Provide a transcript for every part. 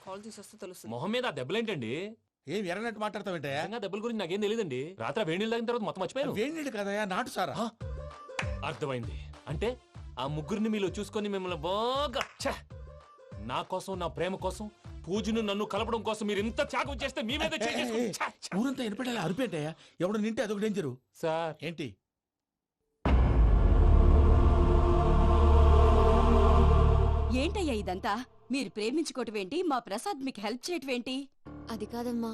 Call తీసేస్తే తెలుస్తుంది. మొహం మీద ఆ దెబ్బలేంటండి? ఏం ఎర్రనట్టు మాట్లాడతావేంటే? దెబ్బల గురించి నాకేం తెలియదండి. రాత్రి వేడి నీళ్ళు తాగిన తర్వాత మొత్తం మర్చిపోయాను. వేణిడు కదయా, నాటు సారా. అర్థమైంది. అంటే ఆ ముగ్గురిని మీలో చూసుకొని మిమ్మల్ని బాగా నా కోసం, నా ప్రేమ కోసం, పూజను నన్ను కలపడం కోసం మీరు ఇంత త్యాగం చేస్తే మీ మీద ఊరంతా ఎనపడేలా అరిపేంటయ్యా. ఎవడు నింటే అదొక డేంజరు. సార్ ఏంటి? ఏంటయ్యా ఇదంతా? మీరు ప్రేమించుకోవటమేంటి, మా ప్రసాద్ మీకు హెల్ప్ చేయటమేంటి? అది కాదమ్మా,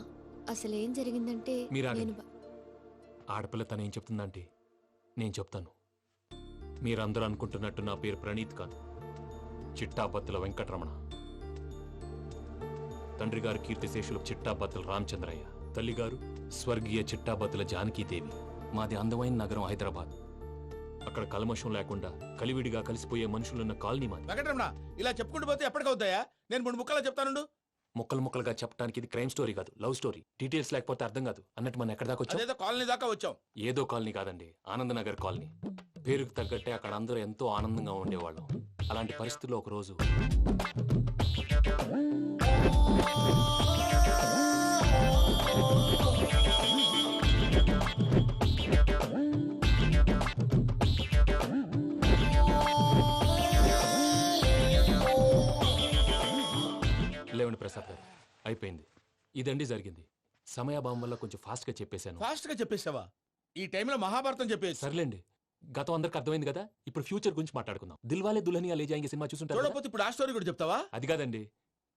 అసలేం జరిగిందంటే మీరు నేను ఆడపిల్ల తనేం చెప్తుందంటే నేను చెప్తాను. మీరందరూ అనుకుంటున్నట్టు నా పేరు ప్రణీత్ కాదు, చిట్టాబత్తుల వెంకటరమణ. తండ్రి గారు కీర్తిశేషులు చిట్టాబత్తుల రామచంద్రయ్య, తల్లిగారు స్వర్గీయ చిట్టాబత్తుల జానకీదేవి. మాది అందమైన నగరం హైదరాబాద్. అక్కడ కల్మషం లేకుండా కలివిడిగా కలిసిపోయే మనుషులున్న కాలనీ మాది. వెంకటరమణ, ఇలా చెప్పుకుంటూ పోతే ఎప్పటికవుతాయా? నేను 3 ముక్కలా చెప్తానుండు. ముక్కలు ముక్కలుగా చెప్పడానికి ఇది క్రైమ్ స్టోరీ కాదు, లవ్ స్టోరీ. డీటెయిల్స్ లేకపోతే అర్థం కాదు. అన్నట్టు మనం ఎక్కడ దాకా వచ్చాం? అదేదో కాలనీ దాకా వచ్చాం. ఏదో కాలనీ కాదండి, ఆనందనగర్ కాలనీ. పేరుకు తగ్గట్టే అక్కడ అందరూ ఎంతో ఆనందంగా ఉండేవాళ్ళం. అలాంటి పరిస్థితుల్లో ఒక రోజు లేవండి ప్రసాద్ గారు, అయిపోయింది. ఇదండి జరిగింది. సమయాభావం వల్ల కొంచెం ఫాస్ట్ గా చెప్పేశాను. ఫాస్ట్ గా చెప్పేసావా? ఈ టైంలో మహాభారతం చెప్పేసి. సర్లేండి, గతం అందరికి అర్థమైంది కదా. ఇప్పుడు ఫ్యూచర్ గురించి మాట్లాడుకుందాం. దిల్వాలే దుల్హనియా లే జాయేంగే సినిమా చూసుంటారు కదా? చూడకపోతే ఇప్పుడు ఆ స్టోరీ కూడా చెప్తావా? అది కాదండి,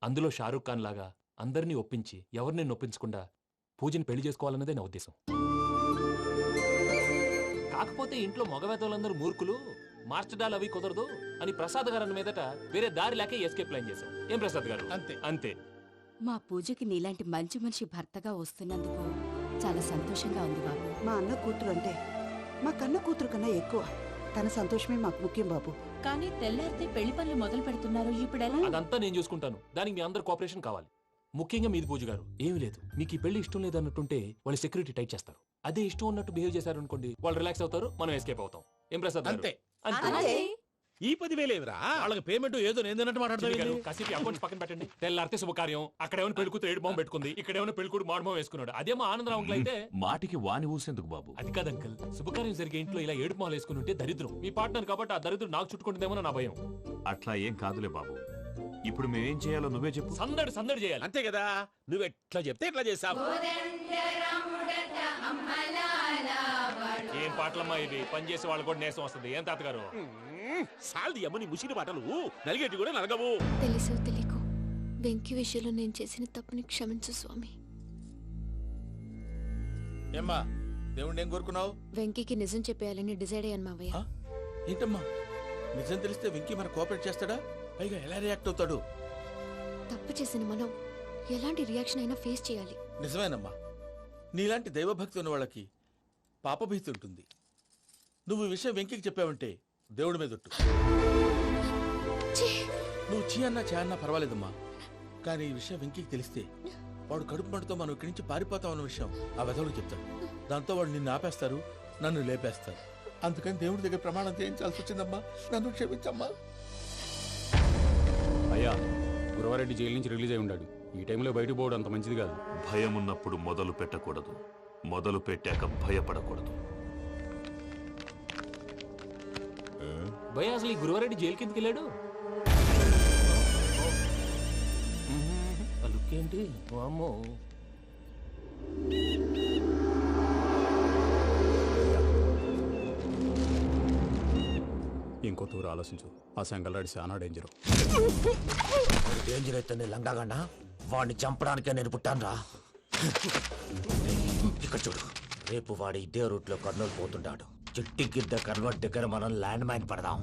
అందులో షారూఖ్ ఖాన్ లాగా అందరినీ ఒప్పించి ఎవరిని నొప్పించకుండా పూజని పెళ్లి చేసుకోవాలన్నదే నా ఉద్దేశం. కాకపోతే ఇంట్లో మగవేతలందరూ మూర్ఖులు, మార్చడాలు అవి కుదరదు అని ప్రసాద్ గారు అన్న మీదట వేరే దారి లేక ఎస్కేప్ ప్లాన్ చేశాం. ఏం ప్రసాద్ గారు? అంతే అంతే. మా పూజకి నీలాంటి మంచి మనిషి భర్తగా వస్తున్నందుకు చాలా సంతోషంగా ఉంది బాబు. మా అన్న కూతురు అంటే మా కన్న కూతురు కన్నా ఎక్కువ. తన సంతోషమే మాకు ముఖ్యం బాబు. కానీ తెల్లారితే పెళ్లి పనులు మొదలు పెడుతున్నారు, ఇప్పుడెలా? అదంతా నేను చూసుకుంటాను. దానికి మీ అందరు కోఆపరేషన్ కావాలి. ముఖ్యంగా మీది పూజ గారు. ఏమీ లేదు, మీకు ఈ పెళ్లి ఇష్టం లేదు అన్నట్టుంటే వాళ్ళు సెక్యూరిటీ టైట్ చేస్తారు. అదే ఇష్టం ఉన్నట్టు బిహేవ్ చేశారు అనుకోండి, వాళ్ళు రిలాక్స్ అవుతారు, మనం ఎస్కేప్ అవుతాం. ఏం ప్రసాద్ గారు? అంతే. అంతే. ఈ 10,000 ఏమిరా? వాళ్ళకి పేమెంట్ ఏదో నేందన్నట్టు మాట్లాడతావు. కాసేపు అకౌంట్స్ పక్కన పెట్టండి. తెల్లారితే శుభకార్యం. అక్కడ ఏమైనా పెళ్లికూతురు ఏడు బాంబు పెట్టుకుంది, ఇక్కడ ఏమైనా పెళ్లికూడు మాడు బాంబు వేసుకున్నాడు. అదేమో ఆనందరావు అంకుల్ అయితే మాటికి వాని ఊసేందుకు బాబు? అది కాదు అంకుల్, శుభకార్యం జరిగే ఇంట్లో ఇలా ఏడు మాలు వేసుకుని ఉంటే దరిద్రం. మీ పార్ట్నర్ కాబట్టి ఆ దరిద్రం నాకు చుట్టుకుంటుందేమో నా భయం. అట్లా ఏం కాదులే బాబు. ఇప్పుడు మేమేం చేయాలో నువ్వే చెప్పు. సందడి సందడి చేయాలి. అంతే కదా, నువ్వు ఎట్లా చెప్తే ఎట్లా చేస్తావు. ఏం పాటలమ్మా ఇవి? పనిచేసే వాళ్ళు కూడా నేసం వస్తుంది. ఏం తాతగారు? సాల్ది అమ్మని ముసిరి పాటలు నలిగేటి కూడా నలగవు. తెలుసు తెలియకు వెంకీ విషయంలో నేను చేసిన తప్పుని క్షమించు స్వామి. ఏమ్మా, దేవుణ్ణి ఏం కోరుకున్నావు? వెంకీకి నిజం చెప్పేయాలని డిసైడ్ అయ్యాను మావయ్య. ఏంటమ్మా, నిజం తెలిస్తే వెంకీ మన కోఆపరేట్ చేస్తాడా? పైగా ఎలా రియాక్ట్ అవుతాడు? తప్పు చేసిన మనం ఎలాంటి రియాక్షన్ అయినా ఫేస్ చేయాలి. నిజమేనమ్మా, నీలాంటి దైవభక్తి ఉన్న వాళ్ళకి పాపభీతి ఉంటుంది. నువ్వు ఈ విషయం వెంకీకి చెప్పావంటే దేవుడి మీద ఒట్టు. నువ్వు చీ అన్నా చే అన్నా పర్వాలేదమ్మా, కానీ ఈ విషయం వెంకీకి తెలిస్తే వాడు కడుపు మంటతో మనం ఇక్కడి నుంచి పారిపోతాం అన్న విషయం ఆ వెధవుడు చెప్తాడు. దాంతో వాడు నిన్ను ఆపేస్తారు, నన్ను లేపేస్తారు. అందుకని దేవుడి దగ్గర ప్రమాణం చేయించాల్సి వచ్చిందమ్మా. నన్ను క్షమించమ్మా. అయ్యా, గురవారెడ్డి జైలు నుంచి రిలీజ్ అయి ఉన్నాడు. ఈ టైంలో బయటకు పోవడం అంత మంచిది కాదు. భయం ఉన్నప్పుడు మొదలు పెట్టకూడదు, మొదలు పెట్టాక భయపడకూడదు. భయ అసలు ఈ గురువారెడ్డి జైలు కిందకి వెళ్ళాడు. లుక్ ఏంటి? వామ్మో. ఇంకో తూరు ఆలోచించు. ఆ సంగల్లాడి చాలా డేంజర్. డేంజర్ అయితే లంగాగండ వాడిని చంపడానికే నేను పుట్టాను రా. ఇక్కడ చూడు, రేపు వాడు ఇదే రూట్ లో కర్నూలు పోతుంటాడు. చిట్టి గిద్ద కన్వర్ట్ దగ్గర మనం ల్యాండ్ మైన్ పడదాం.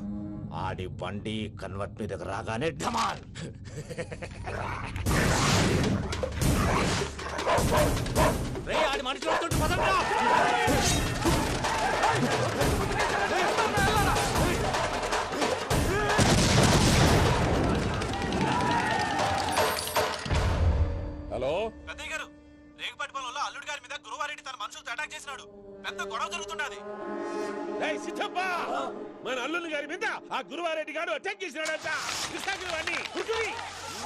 ఆడి బండి కన్వర్ట్ మీద రాగానే ఢమాల్. ఆడి మనుషులు వస్తుంటే పదండ్రా. హలో పెద్దయ్య గారు, రేగుపాటి పొలంలో అల్లుడి గారి మీద గురువారెడ్డి తన మనుషులతో అటాక్ చేసినాడు. పెద్ద గొడవ జరుగుతున్నది. ఏయ్ సిద్ధప్ప, మన అల్లుని గారి మీద ఆ గురువారెడ్డి గారు అటాక్ చేసినాడంట. కృష్ణాగిరి వాడిని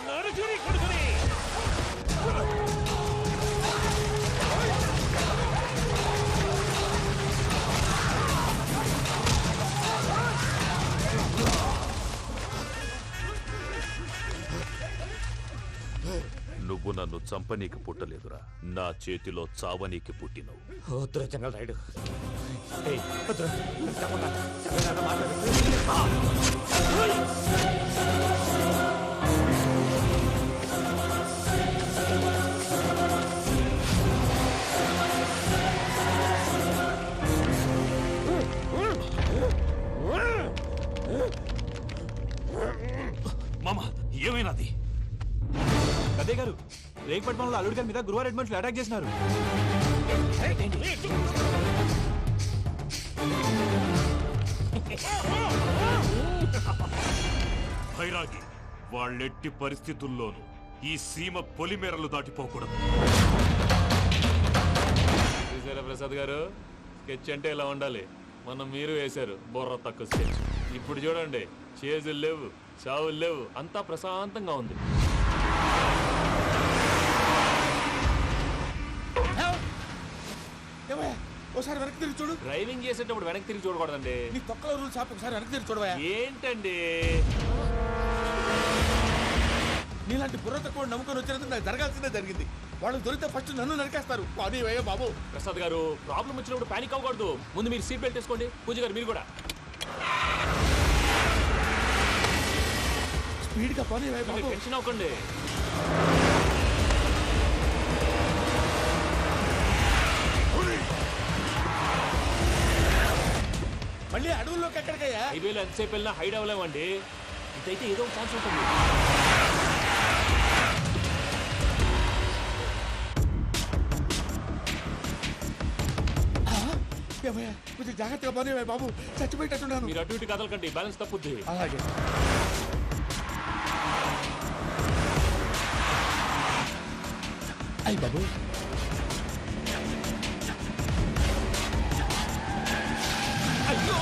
నరచురి కొడుకుని నువ్వు నన్ను చంపనీకి పుట్టలేదురా, నా చేతిలో చావనీకి పుట్టినవు. వద్దురా జంగల్ రైడ్. మామ ఏమైనాది? అదే గారు రేగుపట్టి మనలో అల్లుడి గారి మీద గురువారెడ్డి మనుషులు అటాక్ చేసినారు. భైరాగి, వాళ్ళెట్టి పరిస్థితుల్లోనూ ఈ సీమ పొలిమేరలు దాటిపోకూడదు. చూసారా ప్రసాద్ గారు, స్కెచ్ అంటే ఇలా ఉండాలి. మనం మీరు వేశారు బొర్ర తక్కువ స్కెచ్. ఇప్పుడు చూడండి, చేజులు లేవు, చావులు లేవు, అంతా ప్రశాంతంగా ఉంది. ఒకసారి వెనక్కి తిరిగి చూడు. డ్రైవింగ్ చేసేటప్పుడు వెనక్కి తిరిగి చూడకూడదండి. నీ తొక్కలో రూల్స్ ఆపి ఒకసారి వెనక్కి తిరిగి చూడవా. ఏంటండి నీలాంటి బుర్ర తక్కువ నమ్ముకొని వచ్చినందుకు నాకు జరగాల్సిందే జరిగింది. వాళ్ళు దొరికితే ఫస్ట్ నన్ను నరికేస్తారు. అది వయ్యా బాబు. ప్రసాద్ గారు, ప్రాబ్లం వచ్చినప్పుడు పానిక్ అవ్వకూడదు. ముందు మీరు సీట్ బెల్ట్ వేసుకోండి. పూజ గారు మీరు కూడా స్పీడ్గా పని బాబు. టెన్షన్ అవ్వకండి. మళ్ళీ అడవుల్లోకి ఎక్కడికయ్యా? హైవేలో ఎంతసేపు వెళ్ళినా హైడ్ అవ్వలేమండి. ఇదైతే ఏదో ఒక ఛాన్స్ ఉంటుంది. ఏమయ్యా, కొంచెం జాగ్రత్తగా పని బాబు, చచ్చిపోయేటట్టున్నాను. మీరు అటు ఇటు కదలకండి, బ్యాలెన్స్ తప్పుద్ది. అలాగే. అయ్యి బాబు, అయ్యో